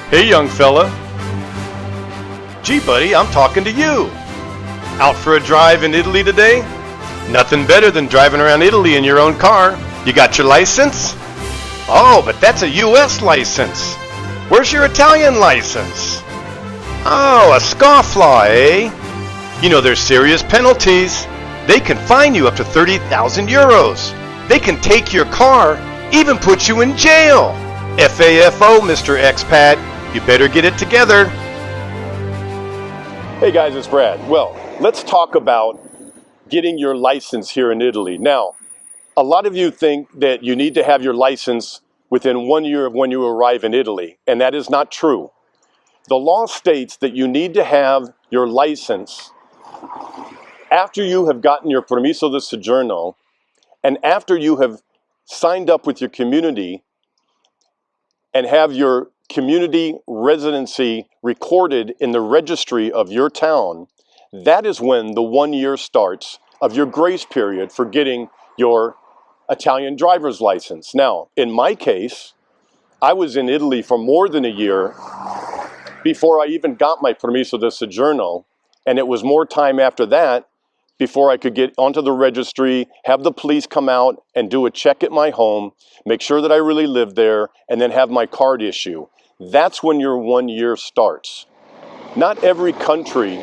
Hey, young fella. Gee, buddy, I'm talking to you. Out for a drive in Italy today? Nothing better than driving around Italy in your own car. You got your license? Oh, but that's a U.S. license. Where's your Italian license? Oh, a scofflaw, eh? You know there's serious penalties. They can fine you up to 30,000 euros. They can take your car, even put you in jail. FAFO, Mr. Expat. You better get it together. Hey guys, it's Brad. Well, let's talk about getting your license here in Italy. Now, a lot of you think that you need to have your license within 1 year of when you arrive in Italy, and that is not true. The law states that you need to have your license after you have gotten your permesso di soggiorno and after you have signed up with your community and have your community residency recorded in the registry of your town. That is when the 1 year starts of your grace period for getting your Italian driver's license. Now, in my case, I was in Italy for more than a year before I even got my permesso di soggiorno, and it was more time after that before I could get onto the registry, have the police come out and do a check at my home, make sure that I really lived there, and then have my card issue. That's when your 1 year starts. Not every country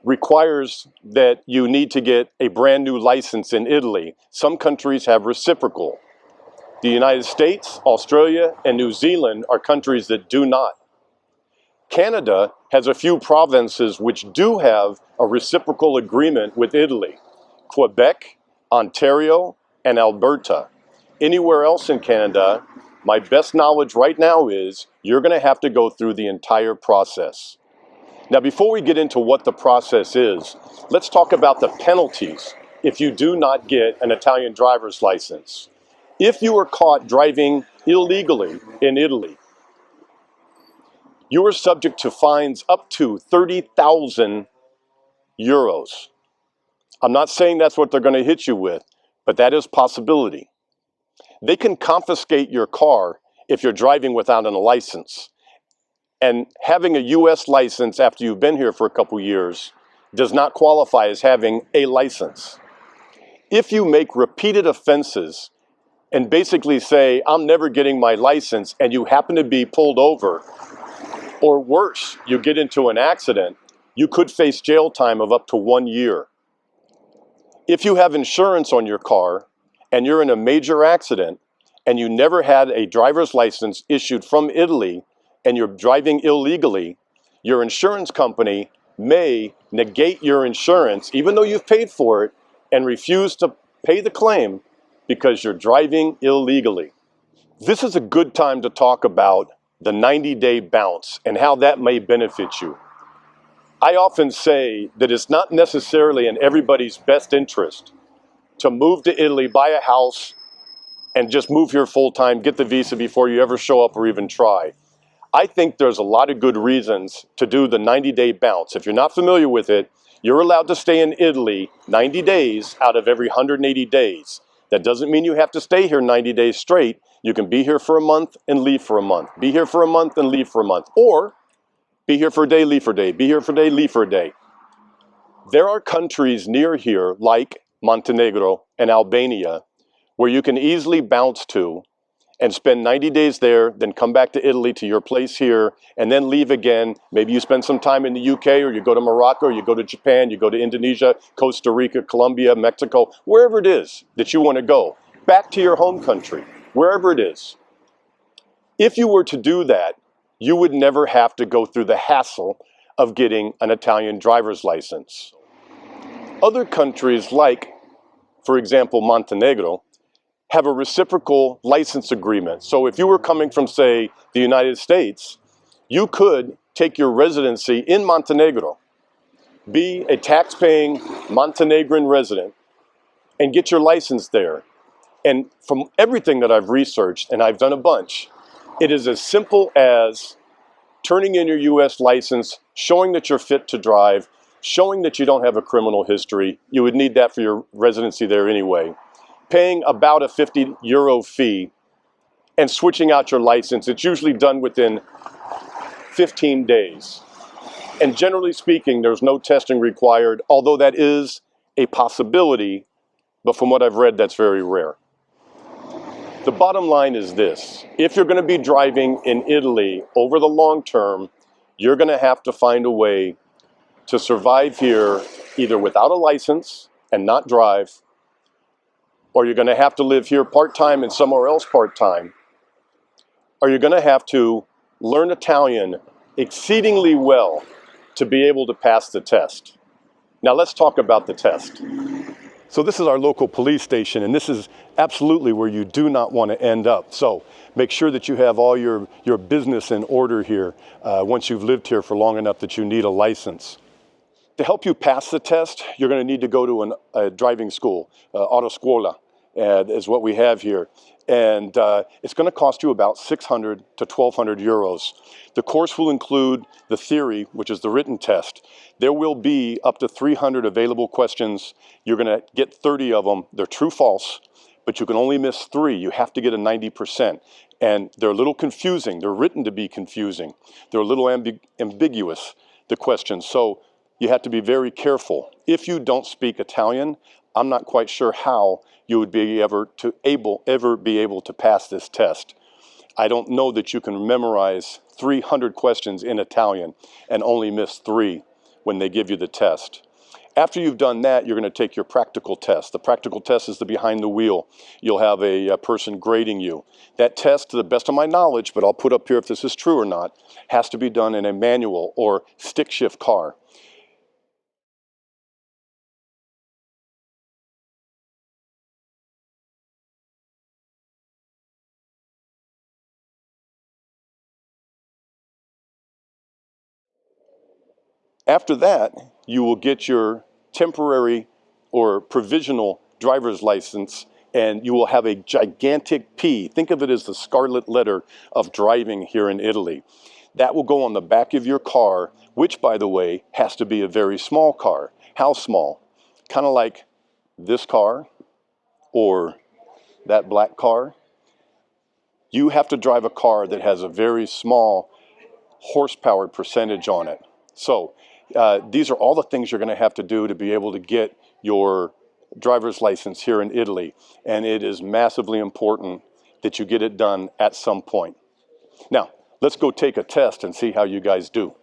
requires that you need to get a brand new license in Italy. Some countries have reciprocal. The United States, Australia, and New Zealand are countries that do not. Canada has a few provinces which do have a reciprocal agreement with Italy. Quebec, Ontario, and Alberta. Anywhere else in Canada, my best knowledge right now is you're going to have to go through the entire process. Now, before we get into what the process is, let's talk about the penalties if you do not get an Italian driver's license. If you are caught driving illegally in Italy, you are subject to fines up to 30,000 euros. I'm not saying that's what they're going to hit you with, but that is a possibility. They can confiscate your car if you're driving without a license. And having a U.S. license after you've been here for a couple years does not qualify as having a license. If you make repeated offenses and basically say, I'm never getting my license, and you happen to be pulled over, or worse, you get into an accident, you could face jail time of up to 1 year. If you have insurance on your car and you're in a major accident and you never had a driver's license issued from Italy and you're driving illegally, your insurance company may negate your insurance, even though you've paid for it, and refuse to pay the claim because you're driving illegally. This is a good time to talk about the 90-day bounce and how that may benefit you. I often say that it's not necessarily in everybody's best interest to move to Italy, buy a house, and just move here full-time, get the visa before you ever show up or even try. I think there's a lot of good reasons to do the 90-day bounce. If you're not familiar with it, you're allowed to stay in Italy 90 days out of every 180 days. That doesn't mean you have to stay here 90 days straight. You can be here for a month and leave for a month. Be here for a month and leave for a month. Or be here for a day, leave for a day. Be here for a day, leave for a day. There are countries near here like Montenegro and Albania where you can easily bounce to and spend 90 days there, then come back to Italy, to your place here, and then leave again. Maybe you spend some time in the UK, or you go to Morocco, or you go to Japan, you go to Indonesia, Costa Rica, Colombia, Mexico, wherever it is that you want to go, back to your home country, wherever it is. If you were to do that, you would never have to go through the hassle of getting an Italian driver's license. Other countries like, for example, Montenegro, have a reciprocal license agreement. So if you were coming from, say, the United States, you could take your residency in Montenegro, be a tax-paying Montenegrin resident, and get your license there. And from everything that I've researched, and I've done a bunch, it is as simple as turning in your U.S. license, showing that you're fit to drive, showing that you don't have a criminal history. You would need that for your residency there anyway. Paying about a €50 fee and switching out your license. It's usually done within 15 days. And generally speaking, there's no testing required, although that is a possibility, but from what I've read, that's very rare. The bottom line is this: if you're going to be driving in Italy over the long term, you're going to have to find a way to survive here either without a license and not drive, or you're going to have to live here part-time and somewhere else part-time, or you're going to have to learn Italian exceedingly well to be able to pass the test. Now let's talk about the test. So this is our local police station, and this is absolutely where you do not want to end up. So make sure that you have all your business in order here once you've lived here for long enough that you need a license. To help you pass the test, you're going to need to go to a driving school, autoscuola, is what we have here. And it's going to cost you about 600 to 1,200 euros. The course will include the theory, which is the written test. There will be up to 300 available questions. You're going to get 30 of them. They're true-false, but you can only miss 3. You have to get a 90%. And they're a little confusing. They're written to be confusing. They're a little ambiguous, the questions. So you have to be very careful. If you don't speak Italian, I'm not quite sure how you would be ever be able to pass this test. I don't know that you can memorize 300 questions in Italian and only miss 3 when they give you the test. After you've done that, you're going to take your practical test. The practical test is the behind the wheel. You'll have a person grading you. That test, to the best of my knowledge, but I'll put up here if this is true or not, has to be done in a manual or stick shift car. After that, you will get your temporary or provisional driver's license, and you will have a gigantic P. Think of it as the scarlet letter of driving here in Italy. That will go on the back of your car, which, by the way, has to be a very small car. How small? Kind of like this car or that black car. You have to drive a car that has a very small horsepower percentage on it. So these are all the things you're going to have to do to be able to get your driver's license here in Italy. And it is massively important that you get it done at some point. Now, let's go take a test and see how you guys do.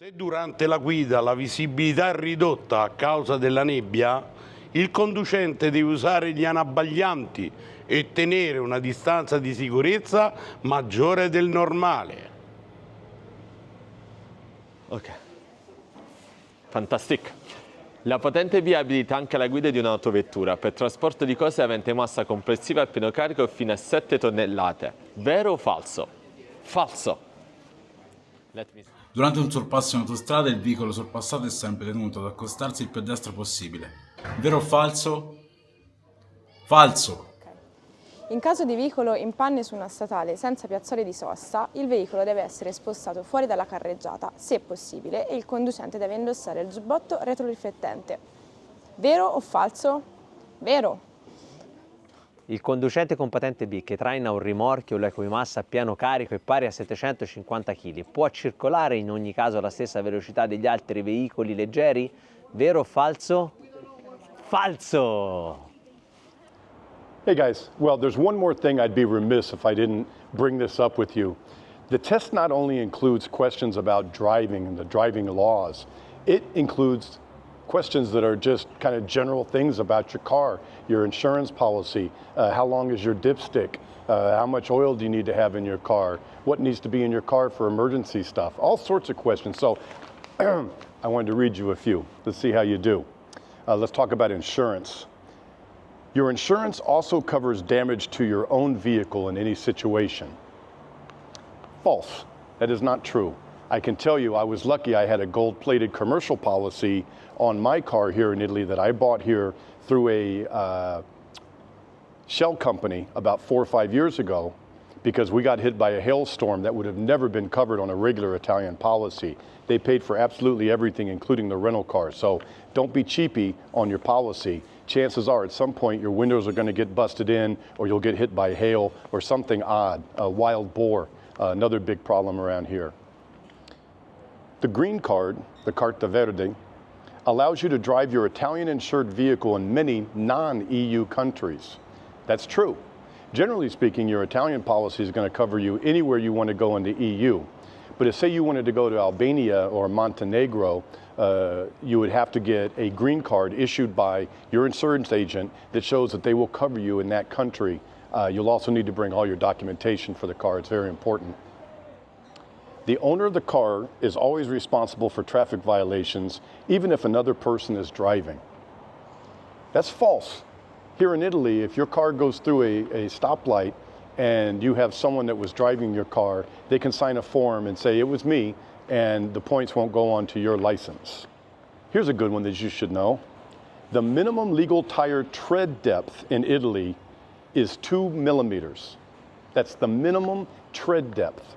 Se durante la guida la visibilità è ridotta a causa della nebbia, il conducente deve usare gli anabbaglianti e tenere una distanza di sicurezza maggiore del normale. Ok, fantastic. La patente è viabilita anche alla guida di un'autovettura per trasporto di cose avente massa complessiva a pieno carico fino a 7 tonnellate. Vero o falso? Falso. Durante un sorpasso in autostrada il veicolo sorpassato è sempre tenuto ad accostarsi il più a destra possibile. Vero o falso? Falso! In caso di veicolo in panne su una statale senza piazzole di sosta, il veicolo deve essere spostato fuori dalla carreggiata, se possibile, e il conducente deve indossare il giubbotto retroriflettente. Vero o falso? Vero! Il conducente con patente B che traina un rimorchio o l'ecomassa a pieno carico e pari a 750 kg può circolare in ogni caso alla stessa velocità degli altri veicoli leggeri? Vero o falso? Falso! Hey guys, well, there's one more thing I'd be remiss if I didn't bring this up with you. The test not only includes questions about driving and the driving laws, it includes questions that are just kind of general things about your car, your insurance policy, how long is your dipstick, how much oil do you need to have in your car, what needs to be in your car for emergency stuff, all sorts of questions. So I wanted to read you a few. Let's see how you do. Let's talk about insurance. Your insurance also covers damage to your own vehicle in any situation. False. That is not true. I can tell you I was lucky I had a gold-plated commercial policy on my car here in Italy that I bought here through a shell company about 4 or 5 years ago, because we got hit by a hailstorm that would have never been covered on a regular Italian policy. They paid for absolutely everything, including the rental car. So don't be cheapy on your policy. Chances are at some point your windows are going to get busted in, or you'll get hit by hail or something odd, a wild boar, another big problem around here. The green card, the Carta Verde, allows you to drive your Italian insured vehicle in many non-EU countries. That's true. Generally speaking, your Italian policy is going to cover you anywhere you want to go in the EU. But if, say, you wanted to go to Albania or Montenegro, you would have to get a green card issued by your insurance agent that shows that they will cover you in that country. You'll also need to bring all your documentation for the car. It's very important. The owner of the car is always responsible for traffic violations, even if another person is driving. That's false. Here in Italy, if your car goes through a stoplight and you have someone that was driving your car, they can sign a form and say, it was me, and the points won't go on to your license. Here's a good one that you should know. The minimum legal tire tread depth in Italy is 2 millimeters. That's the minimum tread depth.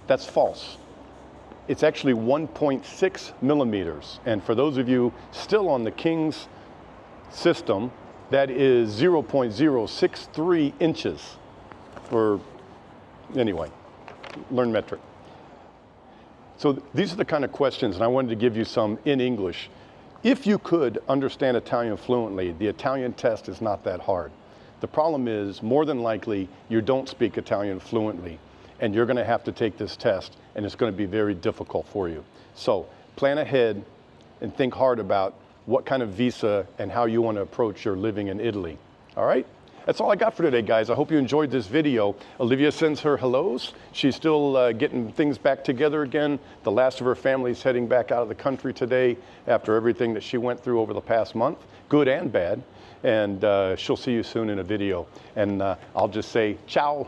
That's false. It's actually 1.6 millimeters. And for those of you still on the King's system, that is 0.063 inches. Or anyway, learn metric. So these are the kind of questions, and I wanted to give you some in English. If you could understand Italian fluently, the Italian test is not that hard. The problem is, more than likely, you don't speak Italian fluently, and you're going to have to take this test, and it's going to be very difficult for you. So plan ahead and think hard about what kind of visa and how you want to approach your living in Italy. All right? That's all I got for today, guys. I hope you enjoyed this video. Olivia sends her hellos. She's still getting things back together again. The last of her family's heading back out of the country today after everything that she went through over the past month, good and bad. And she'll see you soon in a video. And I'll just say, ciao.